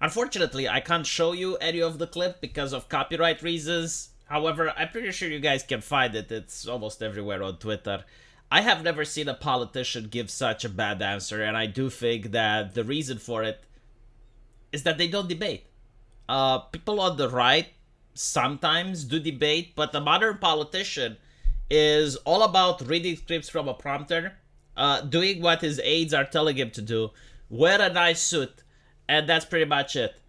Unfortunately, I can't show you any of the clip because of copyright reasons. However, I'm pretty sure you guys can find it. It's almost everywhere on Twitter. I have never seen a politician give such a bad answer, and I do think that the reason for it is that they don't debate. People on the right sometimes do debate, but the modern politician is all about reading scripts from a prompter, doing what his aides are telling him to do, wear a nice suit, and that's pretty much it.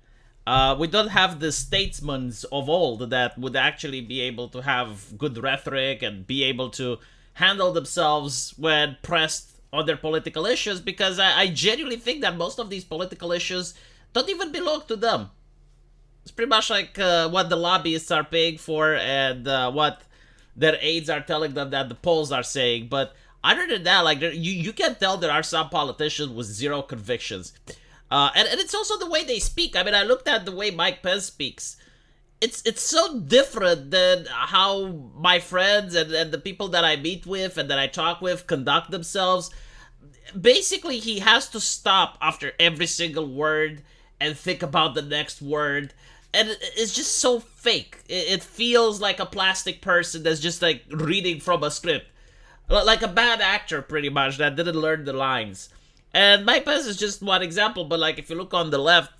We don't have the statesmen of old that would actually be able to have good rhetoric and be able to handle themselves when pressed on their political issues, because I genuinely think that most of these political issues don't even belong to them. It's pretty much like what the lobbyists are paying for and what their aides are telling them that the polls are saying. But other than that, like you can tell there are some politicians with zero convictions. And it's also the way they speak. I mean, I looked at the way Mike Pence speaks. It's so different than how my friends and the people that I meet with and that I talk with conduct themselves. Basically, he has to stop after every single word and think about the next word. And it's just so fake. It feels like a plastic person that's just like reading from a script. Like a bad actor, pretty much, that didn't learn the lines. And Mike Pence is just one example, but like if you look on the left,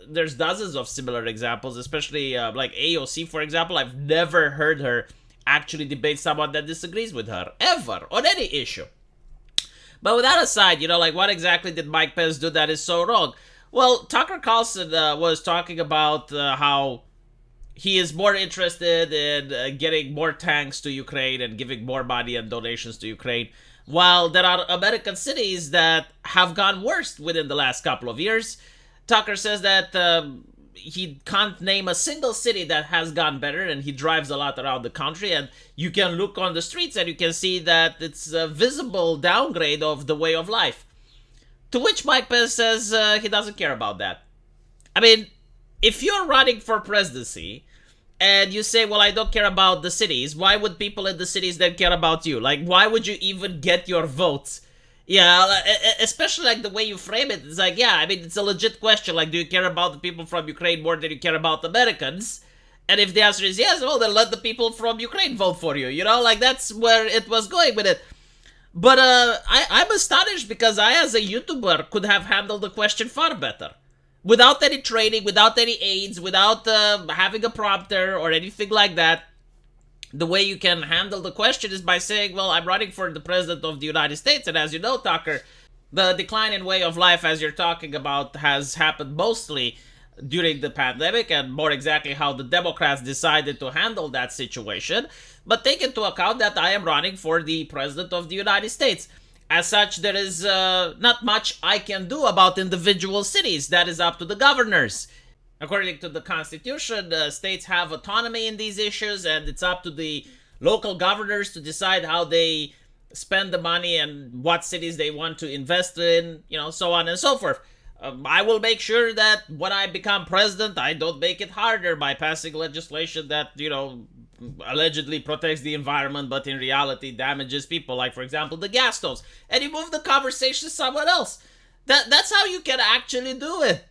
there's dozens of similar examples, especially like AOC, for example. I've never heard her actually debate someone that disagrees with her, ever, on any issue. But with that aside, like what exactly did Mike Pence do that is so wrong? Well, Tucker Carlson was talking about how he is more interested in getting more tanks to Ukraine and giving more money and donations to Ukraine, while there are American cities that have gone worse within the last couple of years. Tucker says that he can't name a single city that has gone better, and he drives a lot around the country, and you can look on the streets and you can see that it's a visible downgrade of the way of life. To which Mike Pence says he doesn't care about that. I mean, if you're running for presidency and you say, well, I don't care about the cities, why would people in the cities then care about you? Like, why would you even get your votes? Yeah, especially like the way you frame it. It's like, yeah, I mean, it's a legit question. Like, do you care about the people from Ukraine more than you care about the Americans? And if the answer is yes, well, then let the people from Ukraine vote for you. Like, that's where it was going with it. But I'm astonished because I, as a YouTuber, could have handled the question far better. Without any training, without any aids, without having a prompter or anything like that. The way you can handle the question is by saying, well, I'm running for the president of the United States. And as you know, Tucker, the decline in way of life, as you're talking about, has happened mostly during the pandemic, and more exactly how the Democrats decided to handle that situation. But take into account that I am running for the president of the United States. As such, there is not much I can do about individual cities. That is up to the governors. According to the Constitution, states have autonomy in these issues, and it's up to the local governors to decide how they spend the money and what cities they want to invest in, so on and so forth. I will make sure that when I become president, I don't make it harder by passing legislation that, allegedly protects the environment, but in reality damages people, like, for example, the gas stoves. And you move the conversation somewhere else. That's how you can actually do it.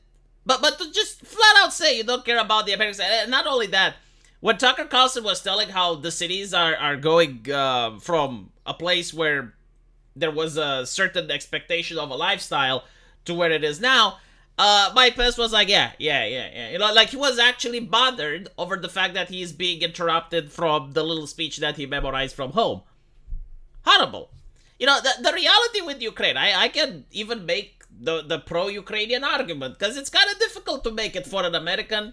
But to just flat out say you don't care about the Americans, and not only that, when Tucker Carlson was telling how the cities are going from a place where there was a certain expectation of a lifestyle to where it is now, Mike Pence was like, yeah. Like he was actually bothered over the fact that he's being interrupted from the little speech that he memorized from home. Horrible. The reality with Ukraine, I can even make the pro-Ukrainian argument, because it's kind of difficult to make it for an American,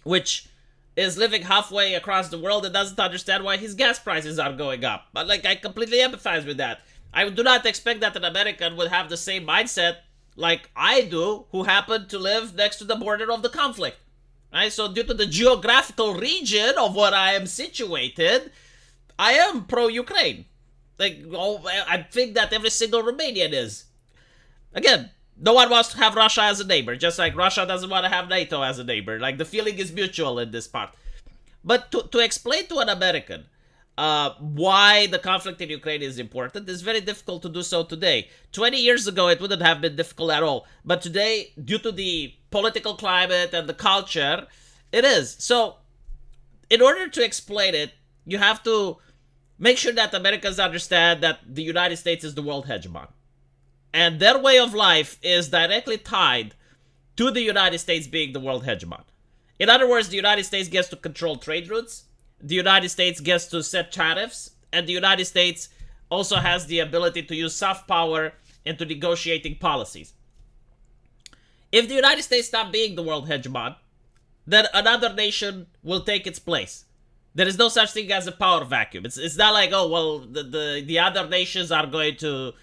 which is living halfway across the world and doesn't understand why his gas prices are going up. But like, I completely empathize with that. I do not expect that an American would have the same mindset like I do, who happen to live next to the border of the conflict. Right? So due to the geographical region of where I am situated, I am pro-Ukraine. Like, I think that every single Romanian is. Again, no one wants to have Russia as a neighbor, just like Russia doesn't want to have NATO as a neighbor. Like, the feeling is mutual in this part. But to explain to an American why the conflict in Ukraine is important. It's very difficult to do so today. 20 years ago, it wouldn't have been difficult at all. But today, due to the political climate and the culture, it is. So, in order to explain it, you have to make sure that Americans understand that the United States is the world hegemon. And their way of life is directly tied to the United States being the world hegemon. In other words, the United States gets to control trade routes, the United States gets to set tariffs, and the United States also has the ability to use soft power into negotiating policies. If the United States stops being the world hegemon, then another nation will take its place. There is no such thing as a power vacuum. It's not like, oh, well, the other nations are going to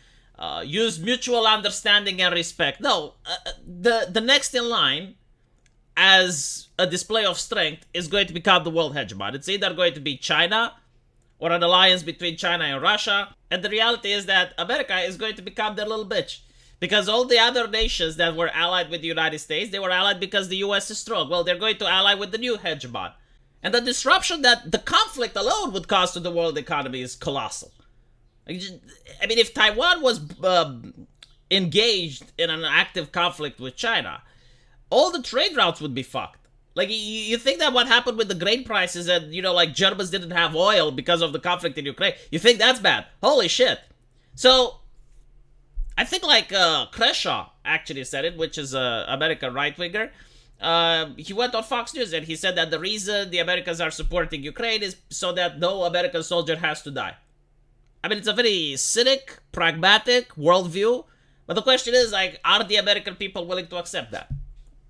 use mutual understanding and respect. No, the next in line as a display of strength is going to become the world hegemon. It's either going to be China or an alliance between China and Russia. And the reality is that America is going to become their little bitch. Because all the other nations that were allied with the United States, they were allied because the US is strong. Well, they're going to ally with the new hegemon. And the disruption that the conflict alone would cause to the world economy is colossal. I mean, if Taiwan was engaged in an active conflict with China, all the trade routes would be fucked. Like, you think that what happened with the grain prices and, like Germans didn't have oil because of the conflict in Ukraine, you think that's bad? Holy shit. So, I think like Kreshaw actually said it, which is an American right-winger. He went on Fox News and he said that the reason the Americans are supporting Ukraine is so that no American soldier has to die. I mean, it's a very cynic, pragmatic worldview. But the question is, like, are the American people willing to accept that?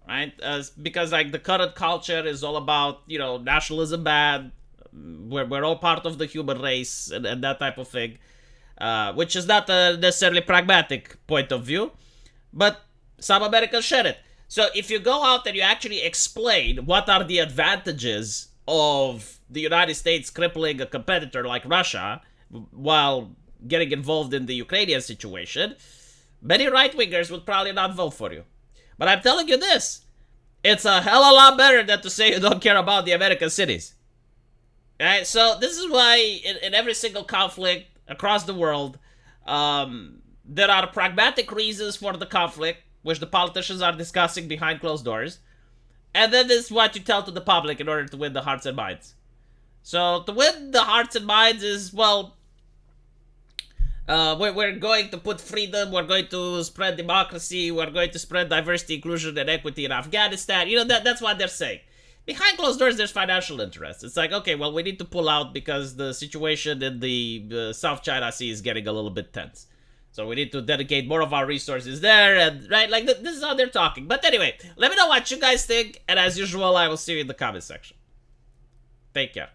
Right? Because, like, the current culture is all about, nationalism bad. We're all part of the human race and that type of thing. Which is not a necessarily pragmatic point of view. But some Americans share it. So if you go out and you actually explain what are the advantages of the United States crippling a competitor like Russia while getting involved in the Ukrainian situation, many right-wingers would probably not vote for you. But I'm telling you this, it's a hell of a lot better than to say you don't care about the American cities. Right? So this is why in every single conflict across the world, there are pragmatic reasons for the conflict, which the politicians are discussing behind closed doors. And then this is what you tell to the public in order to win the hearts and minds. So to win the hearts and minds is, well, we're going to put freedom, we're going to spread democracy, we're going to spread diversity, inclusion, and equity in Afghanistan. That's what they're saying. Behind closed doors, there's financial interest. It's like, okay, well, we need to pull out because the situation in the South China Sea is getting a little bit tense. So we need to dedicate more of our resources there, and right, like this is how they're talking. But anyway, let me know what you guys think, and as usual, I will see you in the comment section. Take care.